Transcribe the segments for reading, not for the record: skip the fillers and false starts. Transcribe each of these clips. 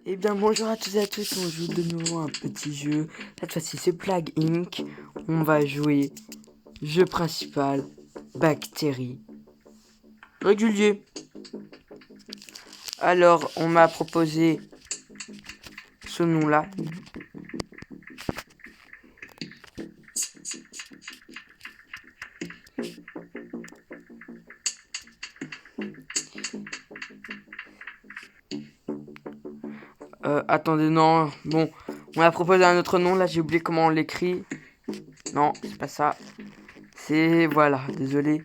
Eh bien bonjour à tous et à tous, on joue de nouveau un petit jeu. Cette fois-ci c'est Plague Inc. On va jouer jeu principal, bactéries, régulier. Alors on m'a proposé ce nom-là. Attendez, non, bon, on m'a proposé un autre nom, là j'ai oublié comment on l'écrit. Non, c'est pas ça. C'est, voilà, désolé.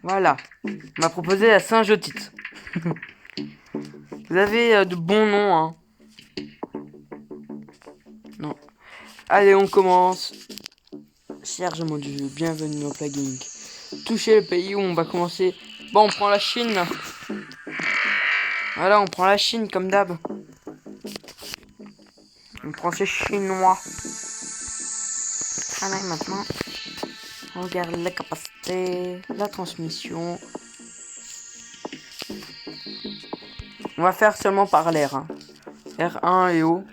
Voilà, on m'a proposé la Saint-Jotite. Vous avez de bons noms, hein. Non. Allez, on commence. Chargement du jeu, bienvenue dans Plague Inc. Toucher le pays où on va commencer. Bon, on prend la Chine. Voilà, on prend la Chine comme d'hab. On prend ces Chinois. Allez, maintenant, on regarde la capacité, la transmission. On va faire seulement par l'air. Hein. R1 et O.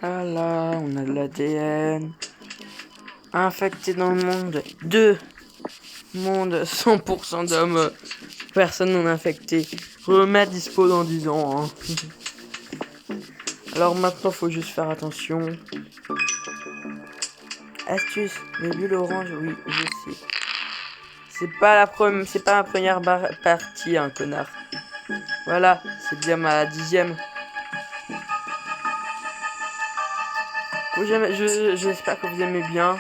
Voilà, on a de l'ADN. Infecté dans le monde. 2 monde, 100% d'hommes. Personne non infecté. Remède dispo dans 10 ans. Hein. Alors maintenant, faut juste faire attention. Astuce, les bulles orange, oui, je sais. C'est pas ma première partie, hein, connard. Voilà, c'est bien ma 10e. J'espère que vous aimez bien.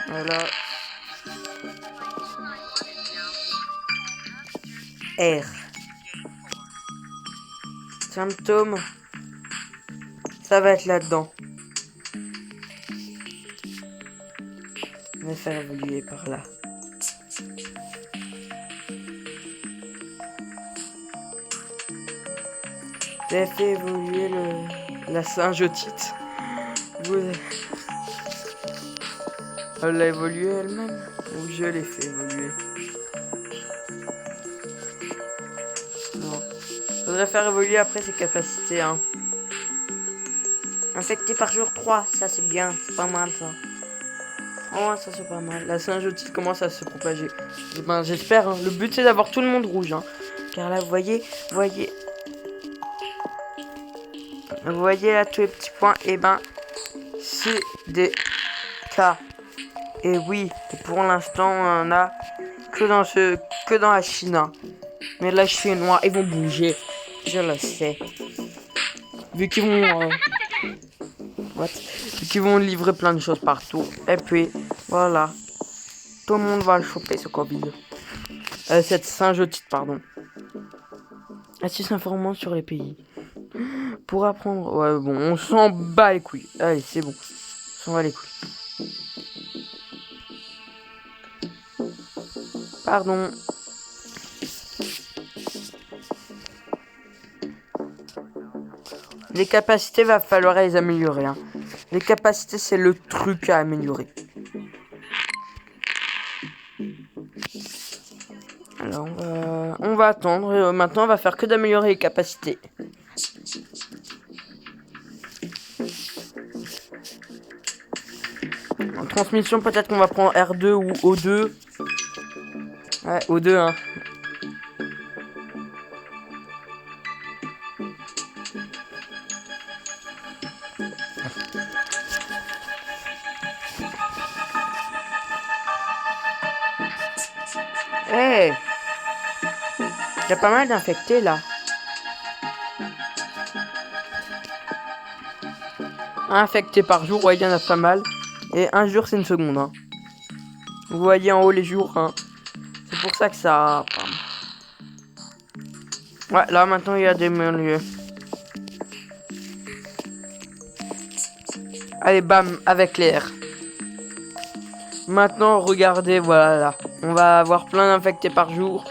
Voilà. R. Symptômes. Ça va être là-dedans. On va faire évoluer par là. J'ai fait évoluer la Saint-Jotite. Elle l'a évolué elle-même ou je l'ai fait évoluer? Non. Faudrait faire évoluer après ses capacités, hein. Infecté par jour 3, ça c'est bien, c'est pas mal ça. Oh, ça c'est pas mal. La Saint-Jotite commence à se propager. Et ben j'espère, hein. Le but c'est d'avoir tout le monde rouge, hein. Car là, vous voyez là tous les petits points, et ben c'est des cas. Et oui, pour l'instant on a que dans la Chine. Hein. Mais la Chinois, ils vont bouger, je le sais. Vu qu'ils vont vu qu'ils vont livrer plein de choses partout. Et puis voilà, tout le monde va le choper ce Covid. Cette Saint-Jotite, pardon. Astuce informant sur les pays. Pour apprendre. Ouais, bon, on s'en bat les couilles. Allez, c'est bon. On s'en bat les couilles. Pardon. Les capacités, va falloir les améliorer. Hein. Les capacités, c'est le truc à améliorer. Alors, on va attendre. Maintenant, on va faire que d'améliorer les capacités. En transmission, peut-être qu'on va prendre R2 ou O2. Ouais, O2, hein. Hey, il y a pas mal d'infectés là. Un infecté par jour, ouais, il y en a pas mal. Et un jour, c'est une seconde. Hein. Vous voyez en haut les jours. Hein. C'est pour ça que ça... Ouais, là maintenant, il y a des milieux. Allez, bam, avec l'air. Maintenant, regardez, voilà. On va avoir plein d'infectés par jour.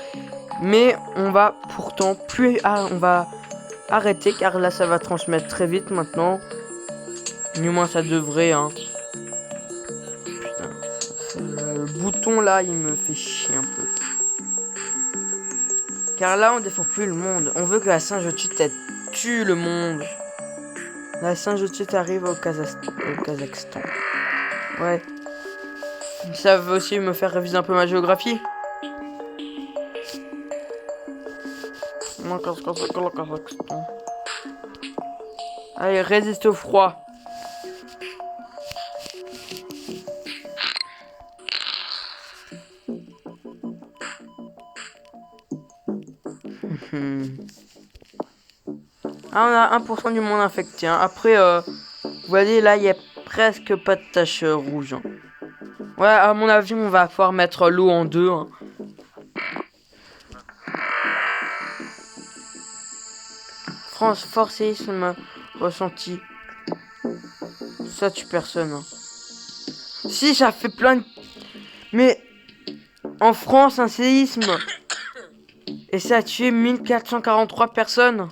Mais on va pourtant plus... on va arrêter car là ça va transmettre très vite maintenant. Du moins ça devrait, hein. Putain, le bouton là il me fait chier un peu. Car là on défend plus le monde. On veut que la Saint-Jotute elle tue le monde. La Saint-Jotute arrive au Kazakhstan. Ouais. Ça veut aussi me faire réviser un peu ma géographie. Allez, résiste au froid. Ah, on a 1% du monde infecté. Hein. Après, vous voyez, là, il n'y a presque pas de taches rouges. Hein. Ouais, à mon avis, on va pouvoir mettre l'eau en deux. Hein. France, fort séisme ressenti. Ça tue personne. Hein. Si, ça fait plein de... Mais en France, un séisme. Et ça a tué 1443 personnes.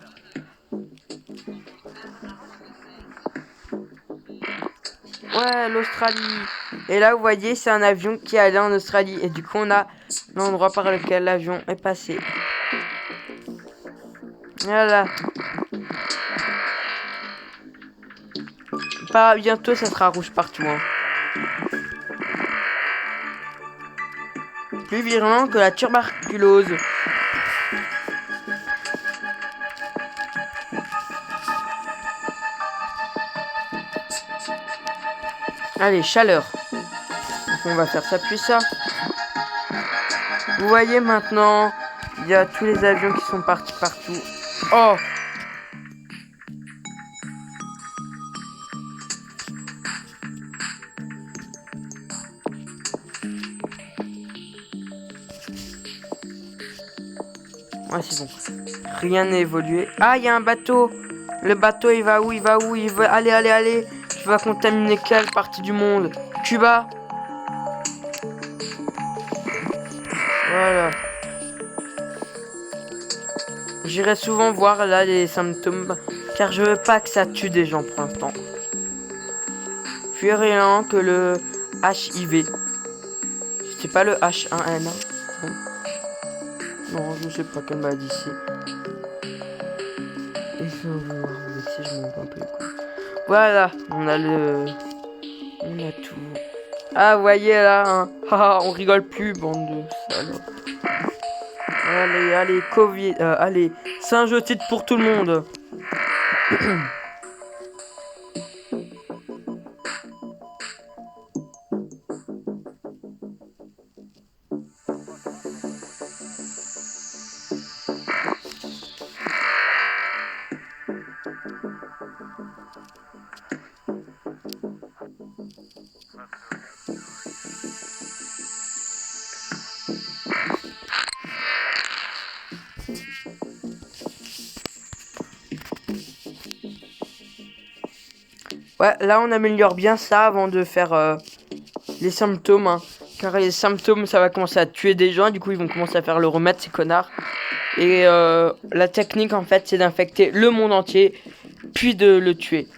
Ouais, l'Australie. Et là, vous voyez, c'est un avion qui est allé en Australie. Et du coup, on a l'endroit par lequel l'avion est passé. Voilà. Pas bientôt, ça sera rouge partout. Hein. Plus virulent que la tuberculose. Allez, chaleur. Donc on va faire ça puis ça. Vous voyez maintenant, il y a tous les avions qui sont partis partout. Oh! Ouais, c'est bon. Rien n'a évolué. Ah, il y a un bateau. Le bateau, il va où? Il va où? Il va... Allez, allez, allez. Tu vas contaminer quelle partie du monde? Cuba? Voilà. J'irai souvent voir là les symptômes. Car je veux pas que ça tue des gens pour l'instant. Puis rien que le HIV. C'est pas le H1N1. Non, je sais pas quelle maladie c'est. Et je vais voir si je monte un peu. Voilà, on a le... On a tout. Ah, vous voyez là, hein. On rigole plus, bande de salopes. Allez, allez, Covid, allez, Saint-Jotite pour tout le monde. Ouais, là on améliore bien ça avant de faire les symptômes. Hein. Car les symptômes, ça va commencer à tuer des gens. Du coup, ils vont commencer à faire le remède, ces connards. Et la technique, en fait, c'est d'infecter le monde entier, puis de le tuer.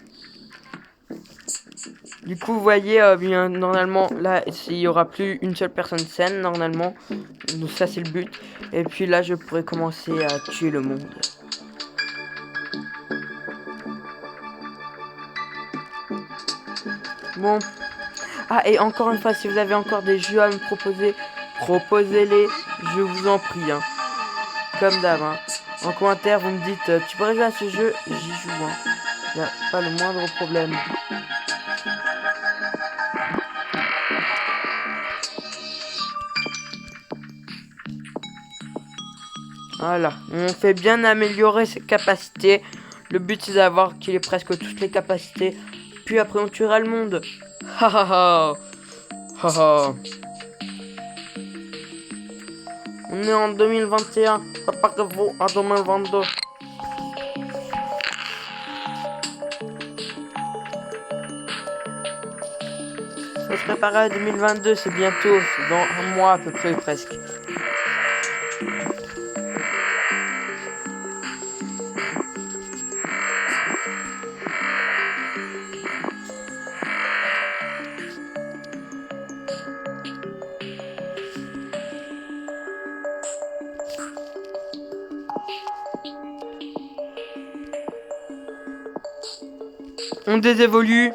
Du coup, vous voyez, bien, normalement, là, il n'y aura plus une seule personne saine, normalement. Donc ça, c'est le but. Et puis là, je pourrais commencer à tuer le monde. Bon. Ah, et encore une fois, si vous avez encore des jeux à me proposer, proposez-les, je vous en prie. Hein. Comme d'hab. Hein. En commentaire, vous me dites, tu pourrais jouer à ce jeu, j'y joue. Hein. Y a pas le moindre problème. Voilà, on fait bien améliorer ses capacités. Le but c'est d'avoir qu'il ait presque toutes les capacités. Puis après on tuera le monde. Ha ha ha. Ha ha. On est en 2021. Pas que vous en 2022. Ça serait préparer à 2022, c'est bientôt, c'est dans un mois à peu près presque. On désévolue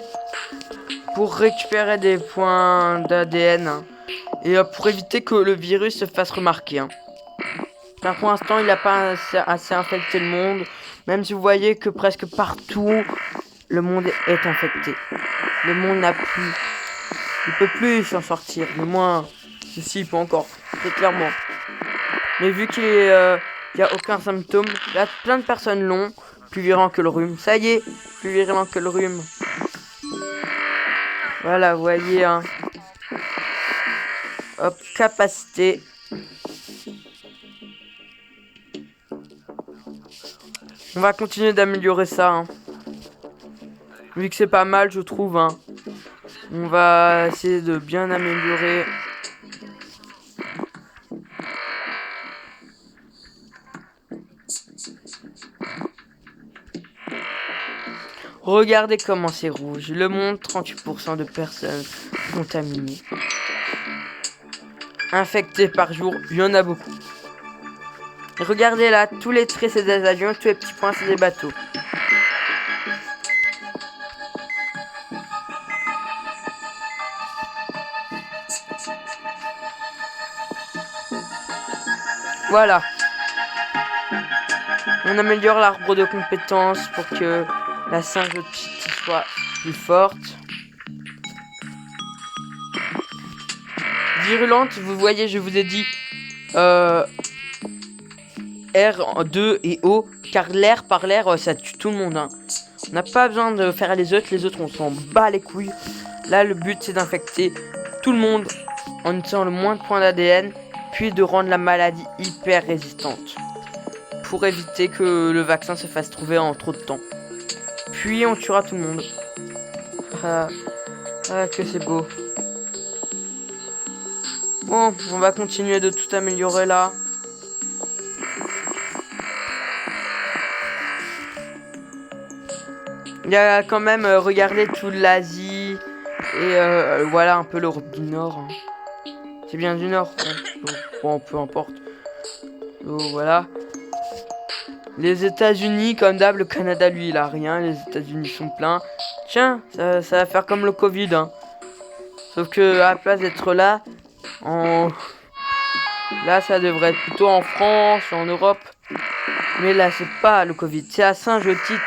pour récupérer des points d'ADN et pour éviter que le virus se fasse remarquer. Car pour l'instant, il n'a pas assez infecté le monde, même si vous voyez que presque partout, le monde est infecté. Le monde n'a plus... Il peut plus s'en sortir, du moins, ceci il peut encore, très clairement. Mais vu qu'il n'y a aucun symptôme, là, plein de personnes l'ont, plus virulent que le rhume. Ça y est, plus virulent que le rhume. Voilà, vous voyez, hein. Hop, capacité. On va continuer d'améliorer ça, hein. Vu que c'est pas mal, je trouve, hein. On va essayer de bien améliorer. Regardez comment c'est rouge. Le monde, 38% de personnes contaminées. Infectées par jour, il y en a beaucoup. Regardez là, tous les traits c'est des avions, tous les petits points c'est des bateaux. Voilà. On améliore l'arbre de compétences pour que la singe soit plus forte. Virulente, vous voyez, je vous ai dit R2 et O, car l'air par l'air, ça tue tout le monde. Hein. On n'a pas besoin de faire les autres on s'en bat les couilles. Là, le but c'est d'infecter tout le monde en utilisant le moins de points d'ADN, puis de rendre la maladie hyper résistante. Pour éviter que le vaccin se fasse trouver en trop de temps. Puis on tuera tout le monde. Ah, que c'est beau. Bon, on va continuer de tout améliorer là. Il y a quand même, regardez, toute l'Asie. Et voilà un peu l'Europe du Nord. Hein. C'est bien du Nord. Bon, peu importe. Voilà. Les États-Unis, comme d'hab, le Canada, lui, il a rien. Les États-Unis sont pleins. Tiens, ça va faire comme le Covid. Hein. Sauf que à la place d'être là, là, ça devrait être plutôt en France, en Europe. Mais là, c'est pas le Covid. C'est à Saint-Jean-Titre.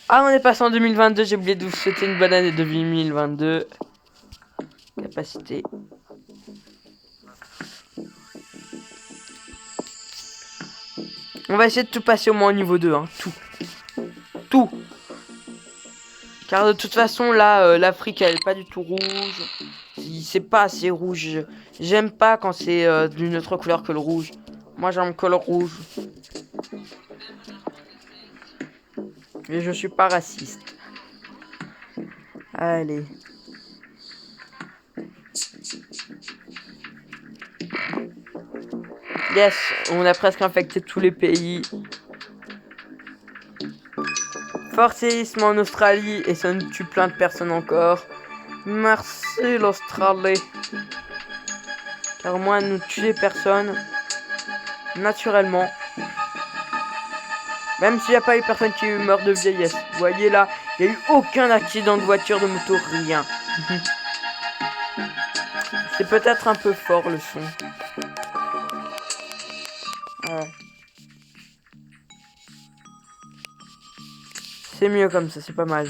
Ah, on est passé en 2022. J'ai oublié de vous souhaiter une bonne année 2022. Capacité. On va essayer de tout passer au moins au niveau 2, hein. Tout. Car de toute façon, là, l'Afrique, elle est pas du tout rouge. C'est pas assez rouge. J'aime pas quand c'est d'une autre couleur que le rouge. Moi, j'aime que le rouge. Mais je suis pas raciste. Allez. Yes, on a presque infecté tous les pays. Fort séisme en Australie et ça nous tue plein de personnes encore. Merci l'Australie. Car moi, nous tuer personne naturellement. Même s'il n'y a pas eu personne qui meurt de vieillesse. Vous voyez là, il n'y a eu aucun accident de voiture, de moto, rien. C'est peut-être un peu fort le son. Ouais. C'est mieux comme ça, c'est pas mal.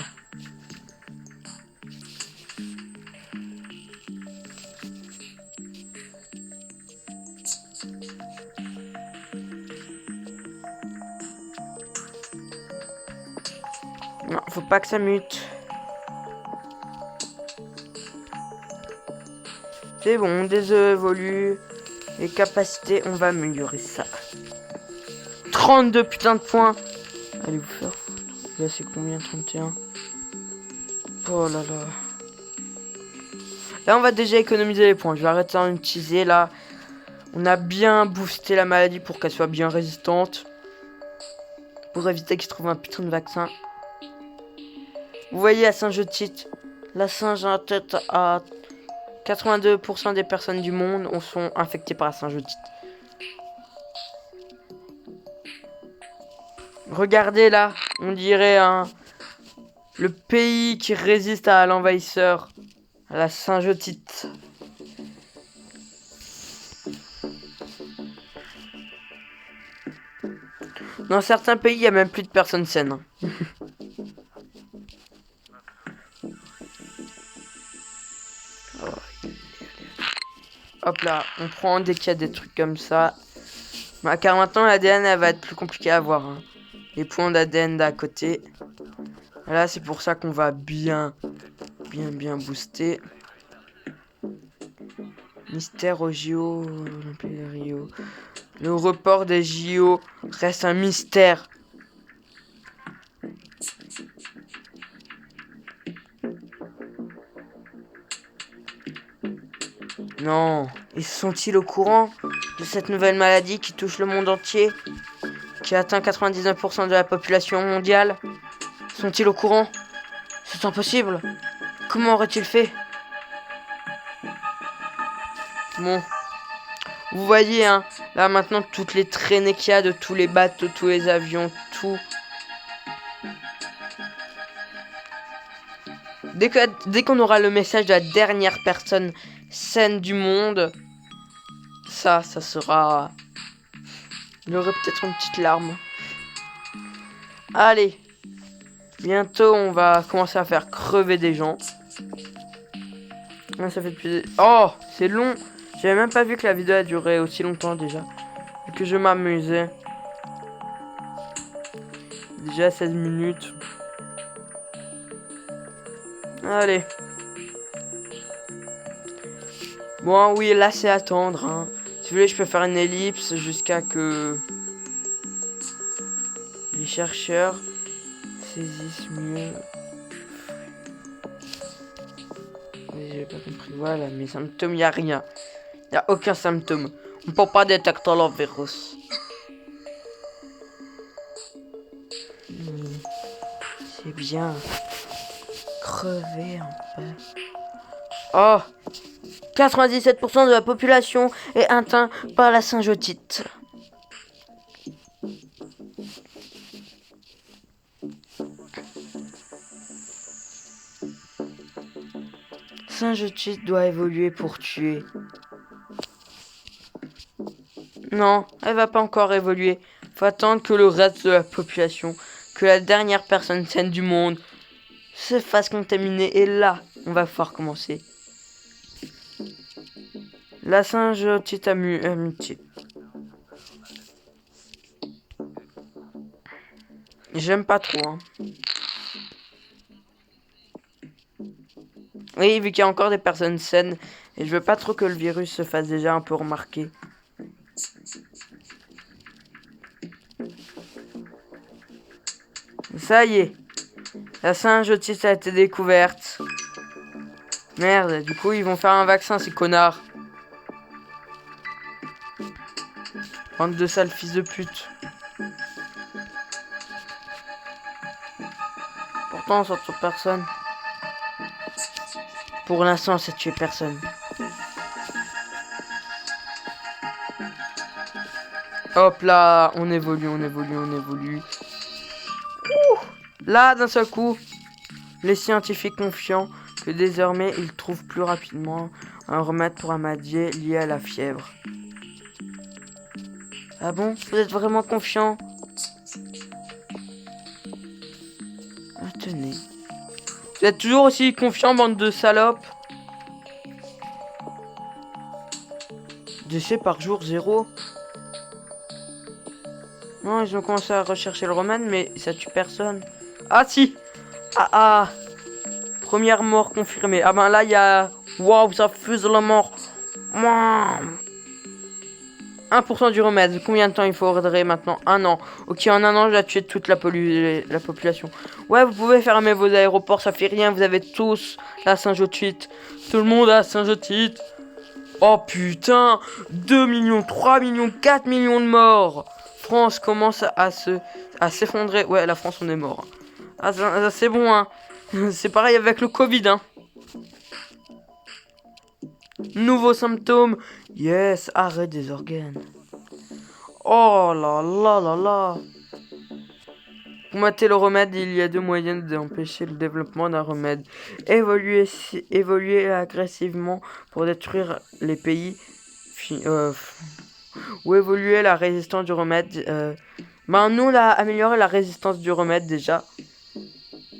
Non, faut pas que ça mute. C'est bon, on désévolue. Les capacités, on va améliorer ça. 32 putain de points. Allez vous faire foutre. Là c'est combien? 31. Oh là là. Là, on va déjà économiser les points. Je vais arrêter d'en utiliser, là. On a bien boosté la maladie pour qu'elle soit bien résistante. Pour éviter qu'il se trouve un putain de vaccin. Vous voyez, la singe-otite. La singe en tête à 82% des personnes du monde sont infectées par la singe-otite. Regardez là, on dirait le pays qui résiste à l'envahisseur, à la singe-otite. Dans certains pays, il n'y a même plus de personnes saines. Hop là, on prend dès qu'il y a des trucs comme ça. Bah, car maintenant, l'ADN, elle va être plus compliquée à avoir. Hein. Les points d'ADN d'à côté. Là, c'est pour ça qu'on va bien booster. Mystère au JO. Rio. Le report des JO reste un mystère. Non, ils sont-ils au courant de cette nouvelle maladie qui touche le monde entier, qui atteint 99% de la population mondiale? Sont-ils au courant? C'est impossible. Comment aurait-il fait? Bon, vous voyez, hein, là maintenant toutes les traînées qu'il y a de tous les bateaux, tous les avions, tout. Dès qu'on aura le message de la dernière personne saine du monde, ça sera... Il y aurait peut-être une petite larme. Allez. Bientôt, on va commencer à faire crever des gens. Ah, ça fait depuis... Oh, c'est long. J'avais même pas vu que la vidéo a duré aussi longtemps déjà. Et que je m'amusais. Déjà 16 minutes. Allez. Bon, oui, là, c'est attendre. Hein. Si vous voulez, je peux faire une ellipse jusqu'à que les chercheurs saisissent mieux. Oui, j'ai pas compris. Voilà, mes symptômes, y a rien. Y a aucun symptôme. On peut pas détecter le virus. C'est bien. Crever en paix. Oh! 97% de la population est atteinte par la singe-otite. Singe-otite doit évoluer pour tuer. Non, elle va pas encore évoluer. Faut attendre que le reste de la population, que la dernière personne saine du monde se fasse contaminer. Et là, on va pouvoir commencer. La singe-otite amitié. J'aime pas trop. Hein. Oui, vu qu'il y a encore des personnes saines. Et je veux pas trop que le virus se fasse déjà un peu remarquer. Ça y est. La singe-otite a été découverte. Merde, du coup ils vont faire un vaccin ces connards. Bande de sales fils de pute. Pourtant ça tue personne. Pour l'instant ça tue personne. Hop là, on évolue. Ouh, là d'un seul coup, les scientifiques confiants que désormais ils trouvent plus rapidement un remède pour un maladie lié à la fièvre. Ah bon? Vous êtes vraiment confiant? Ah, tenez. Vous êtes toujours aussi confiant, bande de salopes? Décès par jour 0. Non, ils ont commencé à rechercher le remède, mais ça tue personne. Ah si! Ah. Première mort confirmée. Ah ben là, il y a... Waouh, ça fuse la mort. 1% du remède. Combien de temps il faudrait maintenant? 1 an. Ok, en 1 an, j'ai tué toute la population. Ouais, vous pouvez fermer vos aéroports, ça fait rien. Vous avez tous la Saint-Jotite. Tout le monde a Saint-Jotite. Oh putain, 2 millions, 3 millions, 4 millions de morts. France commence à s'effondrer. Ouais, la France, on est mort. Ah, c'est bon, hein. C'est pareil avec le Covid, hein. Nouveaux symptômes. Yes, arrêt des organes. Oh là là là là. Pour mater le remède, il y a deux moyens d'empêcher le développement d'un remède. Évoluer agressivement pour détruire les pays. Ou évoluer la résistance du remède. Nous, on a amélioré la résistance du remède déjà.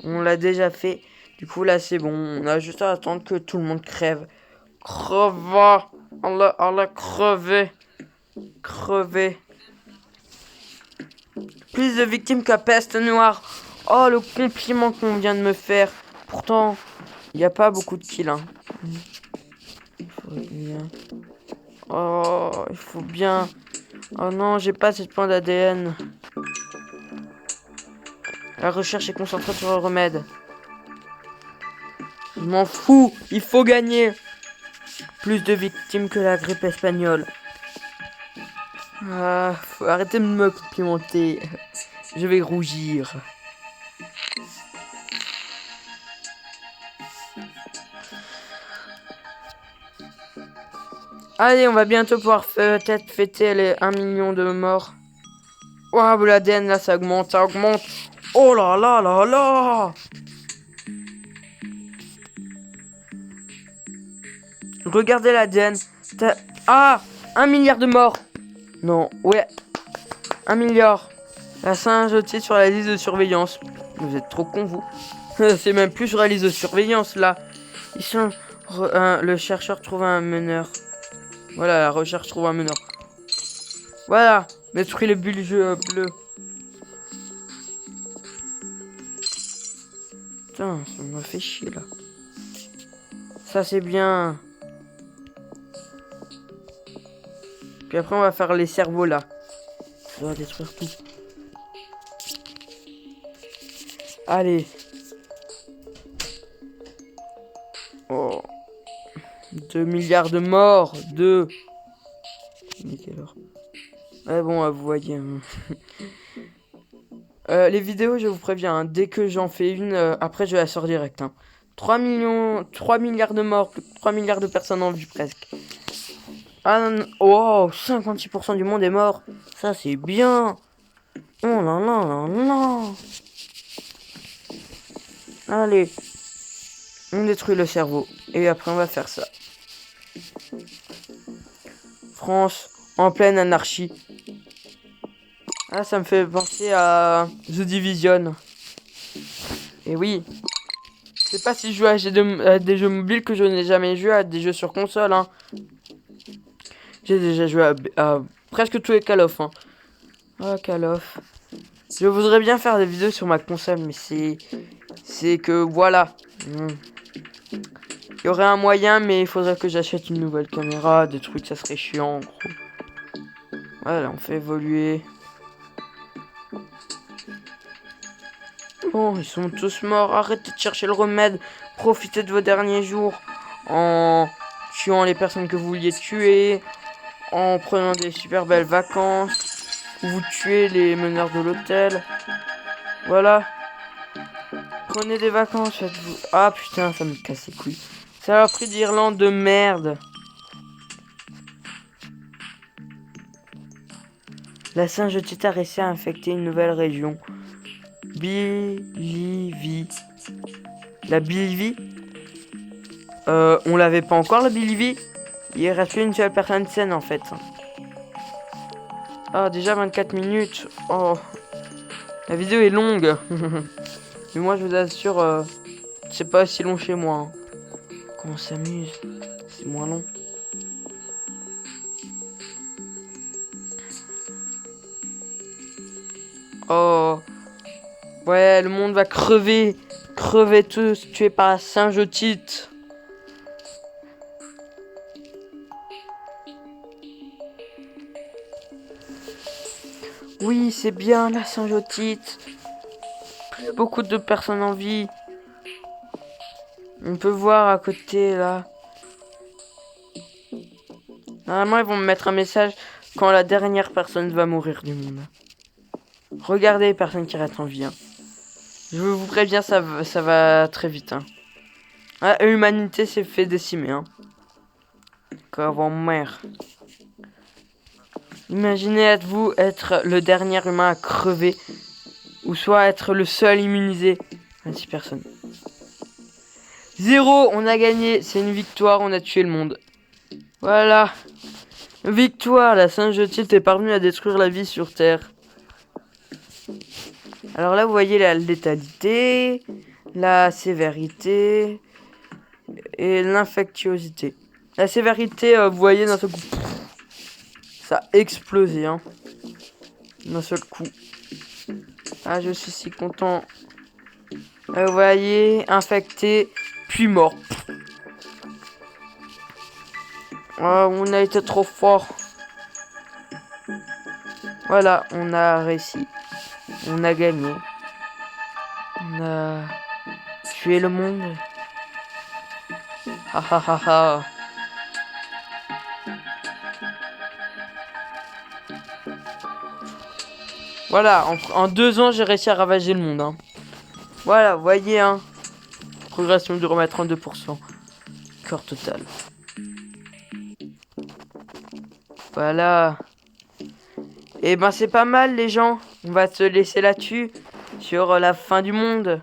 On l'a déjà fait. Du coup, là, c'est bon. On a juste à attendre que tout le monde crève. Creva. On l'a crevé. Crevé. Plus de victimes que peste noire. Oh, le compliment qu'on vient de me faire. Pourtant, il n'y a pas beaucoup de kills. Hein. Il faut bien. Oh non, j'ai pas cette pointe d'ADN. La recherche est concentrée sur le remède. Je m'en fous, il faut gagner. Plus de victimes que la grippe espagnole. Faut arrêter de me complimenter. Je vais rougir. Allez, on va bientôt pouvoir peut-être fêter les 1 million de morts. Waouh, l'ADN là, ça augmente, ça augmente. Oh là là là là. Regardez l'ADN. Ah, 1 milliard de morts. Non, ouais. 1 milliard. La Saint-Jotite sur la liste de surveillance. Vous êtes trop cons, vous. C'est même plus sur la liste de surveillance, là. Le chercheur trouve un meneur. Voilà, la recherche trouve un meneur. Voilà, détruit les bulles bleues. Putain, ça m'a fait chier, là. Ça, c'est bien. Puis après, on va faire les cerveaux, là. Ça doit détruire tout. Allez. Oh. 2 milliards de morts. 2. Mais quelle heure? Ouais, bon, vous voyez. Les vidéos, je vous préviens, hein, dès que j'en fais une, après je la sors direct. Hein. 3 milliards de morts, plus de 3 milliards de personnes en vie presque. Ah non, oh, 56% du monde est mort. Ça, c'est bien. Oh là là là là. Allez. On détruit le cerveau. Et après, on va faire ça. France, en pleine anarchie. Ah, ça me fait penser à The Division. Et oui. Je sais pas si je joue à des jeux mobiles que je n'ai jamais joué, à des jeux sur console. Hein. J'ai déjà joué à presque tous les Call of. Hein. Ah, Call of. Je voudrais bien faire des vidéos sur ma console, mais c'est que voilà. Il y aurait un moyen, mais il faudrait que j'achète une nouvelle caméra, des trucs, ça serait chiant en gros. Voilà, on fait évoluer. Bon, ils sont tous morts. Arrêtez de chercher le remède. Profitez de vos derniers jours en tuant les personnes que vous vouliez tuer, en prenant des super belles vacances, vous tuez les meneurs de l'hôtel. Voilà. Prenez des vacances, faites-vous. Ah putain, ça me casse les couilles. Ça a pris d'Irlande de merde. La Saint-Jotite a réussi à infecter une nouvelle région. Bolivie. La Bolivie on l'avait pas encore la Bolivie. Il reste plus une seule personne saine en fait. Ah déjà 24 minutes. Oh. La vidéo est longue. Mais moi je vous assure, c'est pas si long chez moi. Hein. Comment on s'amuse. C'est moins long. Oh. Ouais, le monde va crever. Crever tous, tués par la Saint-Jotite. Oui, c'est bien la Saint-Jotite. Plus beaucoup de personnes en vie. On peut voir à côté là. Normalement, ils vont me mettre un message quand la dernière personne va mourir du monde. Regardez les personnes qui restent en vie. Hein. Je vous préviens, ça va très vite. Hein. Ah, l'humanité s'est fait décimer. Hein. Comment mère. Imaginez être le dernier humain à crever. Ou soit être le seul immunisé. 26 personnes. 0, on a gagné. C'est une victoire, on a tué le monde. Voilà. Victoire, la Saint-Jotite est parvenue à détruire la vie sur Terre. Alors là, vous voyez la létalité, la sévérité et l'infectiosité. La sévérité, vous voyez d'un seul coup, ça a explosé, hein. D'un seul coup. Ah, je suis si content. Vous voyez, infecté, puis mort. Oh, on a été trop fort. Voilà, on a réussi. On a gagné. On a tué le monde. Ha ha ha ha. Voilà, en 2 ans, j'ai réussi à ravager le monde. Hein. Voilà, vous voyez, hein. Progression du remettre en 2%. Corps total. Voilà. Et ben, c'est pas mal, les gens. On va se laisser là-dessus. Sur la fin du monde.